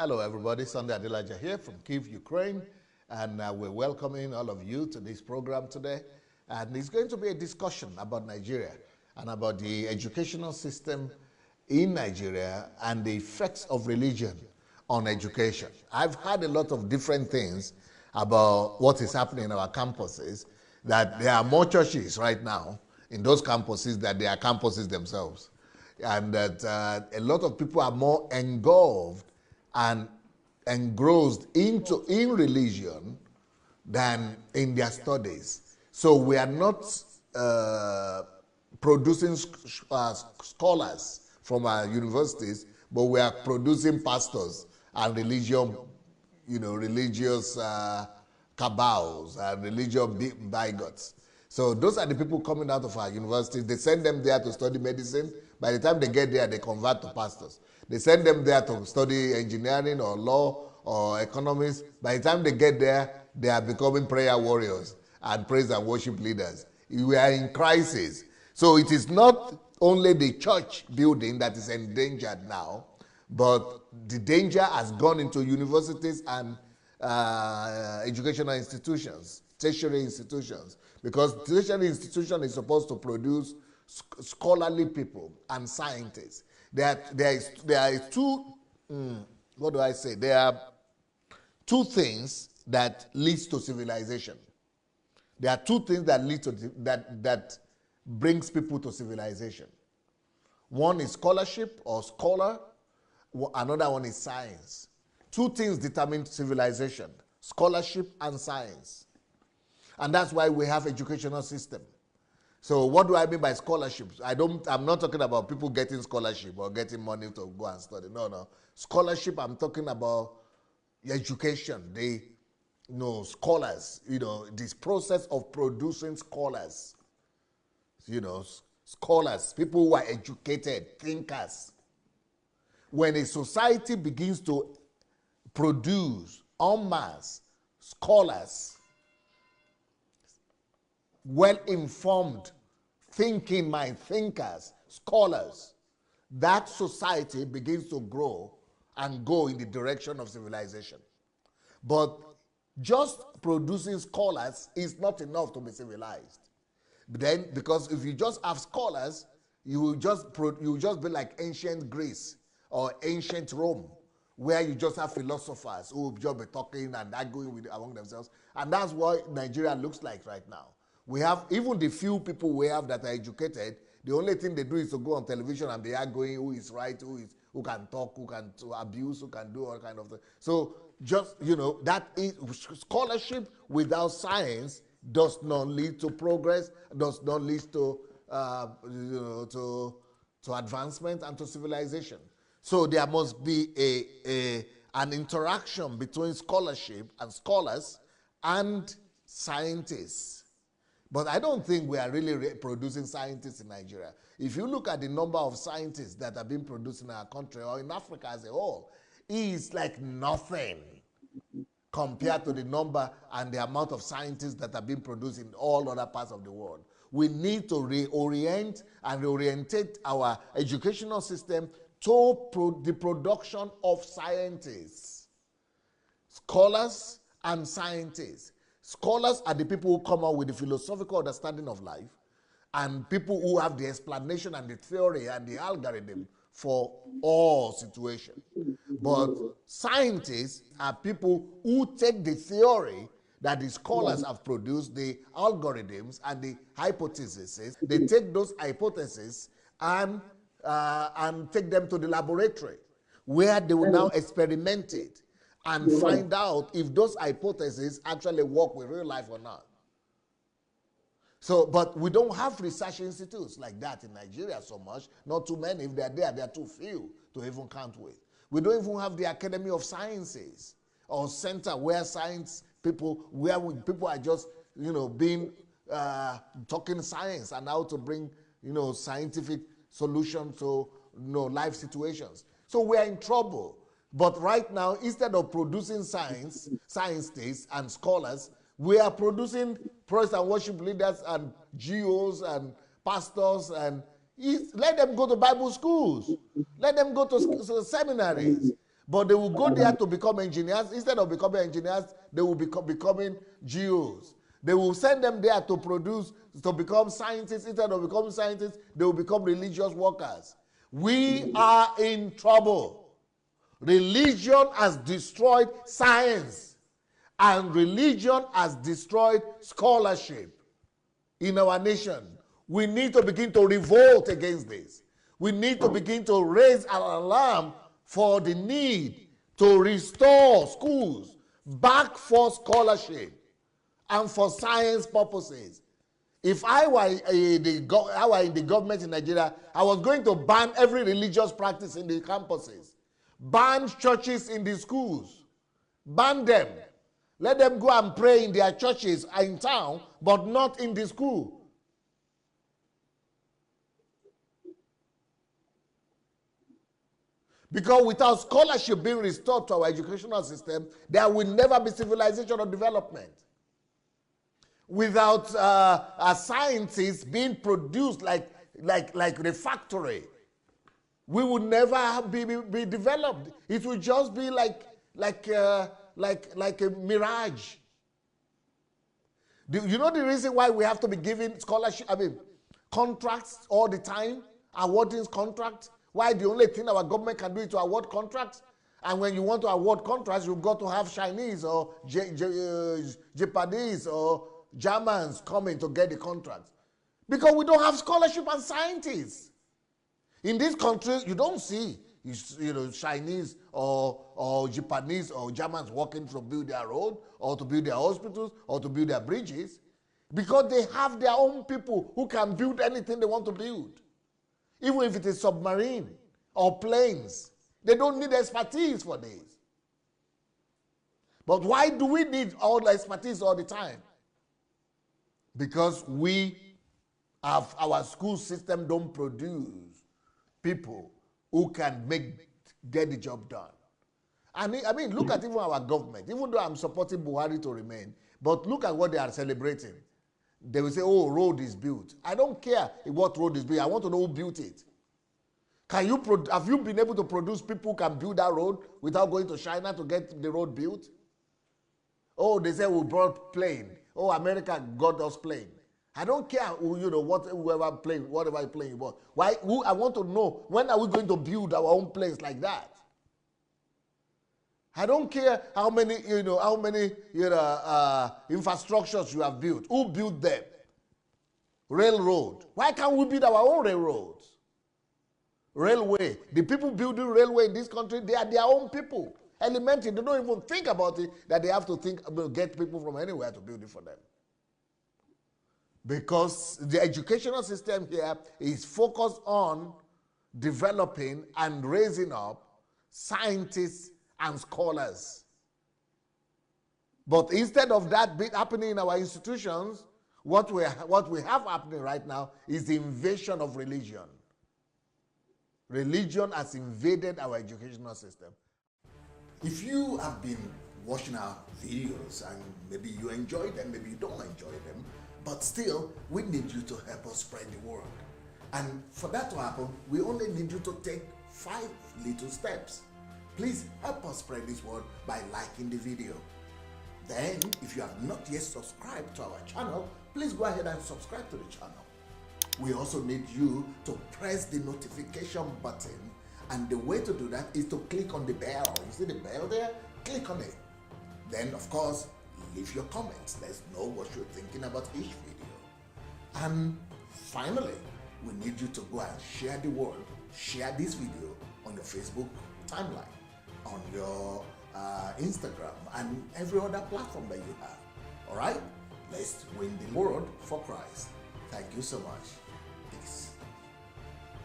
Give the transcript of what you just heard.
Hello, everybody. Sunday Adelaja here from Kyiv, Ukraine, and we're welcoming all of you to this program today. And it's going to be a discussion about Nigeria and about the educational system in Nigeria and the effects of religion on education. I've heard a lot of different things about what is happening in our campuses, that there are more churches right now in those campuses than there are campuses themselves. And that a lot of people are more engulfed and engrossed in religion than in their studies. So we are not producing scholars from our universities, but we are producing pastors and religious cabals and religious bigots. So those are the people coming out of our universities. They send them there to study medicine. By the time they get there, they convert to pastors. They send them there to study engineering or law or economics. By the time they get there, they are becoming prayer warriors and praise and worship leaders. We are in crisis. So it is not only the church building that is endangered now, but the danger has gone into universities and educational institutions, tertiary institutions, because tertiary institution is supposed to produce scholarly people and are two things that leads to civilization. There are two things that lead to that brings people to civilization. One is scholarship or scholar. Another one is science. Two things determine civilization: scholarship and science. And that's why we have educational system. So what do I mean by scholarships? I'm not talking about people getting scholarship or getting money to go and study. No. Scholarship, I'm talking about education. Scholars, this process of producing scholars. Scholars, people who are educated, thinkers. When a society begins to produce en masse scholars, well-informed, thinking mind thinkers, scholars, that society begins to grow and go in the direction of civilization. But just producing scholars is not enough to be civilized. Then, because if you just have scholars, you will just be like ancient Greece or ancient Rome, where you just have philosophers who will just be talking and arguing among themselves. And that's what Nigeria looks like right now. We have, even the few people we have that are educated, the only thing they do is to go on television and be arguing who is right, who can talk, who can abuse, who can do all kind of things. So just, that is, scholarship without science does not lead to progress, does not lead to advancement and to civilization. So there must be an interaction between scholarship and scholars and scientists. But I don't think we are really producing scientists in Nigeria. If you look at the number of scientists that have been produced in our country or in Africa as a whole, it's like nothing compared to the number and the amount of scientists that have been produced in all other parts of the world. We need to reorient and reorientate our educational system to the production of scientists, scholars and scientists. Scholars are the people who come out with the philosophical understanding of life, and people who have the explanation and the theory and the algorithm for all situations. But scientists are people who take the theory that the scholars have produced, the algorithms and the hypotheses. They take those hypotheses and take them to the laboratory, where they will now experiment it and find out if those hypotheses actually work with real life or not. So, but we don't have research institutes like that in Nigeria so much. Not too many. If they're there, they're too few to even count with. We don't even have the Academy of Sciences or center where people are just, being, talking science and how to bring, scientific solutions to, life situations. So we are in trouble. But right now, instead of producing scientists and scholars, we are producing praise and worship leaders and GOs and pastors, and let them go to Bible schools. Let them go to seminaries. But they will go there to become engineers. Instead of becoming engineers, they will becoming GOs. They will send them there to produce, to become scientists. Instead of becoming scientists, they will become religious workers. We are in trouble. Religion has destroyed science, and religion has destroyed scholarship in our nation. We need to begin to revolt against this. We need to begin to raise an alarm for the need to restore schools back for scholarship and for science purposes. If I were in the government in Nigeria, I was going to ban every religious practice in the campuses, ban churches in the schools, ban them. Let them go and pray in their churches in town, but not in the school. Because without scholarship being restored to our educational system, there will never be civilization or development. Without scientists being produced like the factory, we will never be developed. It will just be like a mirage. You know the reason why we have to be giving scholarship, contracts all the time, awarding contracts? Why the only thing our government can do is to award contracts? And when you want to award contracts, you've got to have Chinese or Japanese or Germans coming to get the contracts. Because we don't have scholarship and scientists. In this country, you don't see Chinese or Japanese or Germans working to build their road or to build their hospitals or to build their bridges, because they have their own people who can build anything they want to build. Even if it is submarine or planes, they don't need expertise for this. But why do we need all the expertise all the time? Because our school system don't produce people who can get the job done. Look at even our government. Even though I'm supporting Buhari to remain, but look at what they are celebrating. They will say, oh, road is built. I don't care what road is built. I want to know who built it. Have you been able to produce people who can build that road without going to China to get the road built? Oh, they say we brought plane. Oh, America got us plane. I don't care whatever plane was. I want to know, when are we going to build our own planes like that? I don't care how many infrastructures you have built. Who built them? Railroad. Why can't we build our own railroads? Railway. The people building railway in this country, they are their own people. Elementary, they don't even think about it, that they have to get people from anywhere to build it for them. Because the educational system here is focused on developing and raising up scientists and scholars. But instead of that happening in our institutions, what we have happening right now is the invasion of religion. Religion has invaded our educational system. If you have been watching our videos and maybe you enjoy them, maybe you don't enjoy them, but still, we need you to help us spread the word. And for that to happen, we only need you to take 5 little steps. Please help us spread this word by liking the video. Then, if you have not yet subscribed to our channel, please go ahead and subscribe to the channel. We also need you to press the notification button, and the way to do that is to click on the bell. You see the bell there? Click on it. Then, of course, leave your comments. Let's know what you're thinking about each video. And finally, we need you to go and share the word. Share this video on your Facebook timeline, on your Instagram, and every other platform that you have. All right? Let's win the world for Christ. Thank you so much. Peace.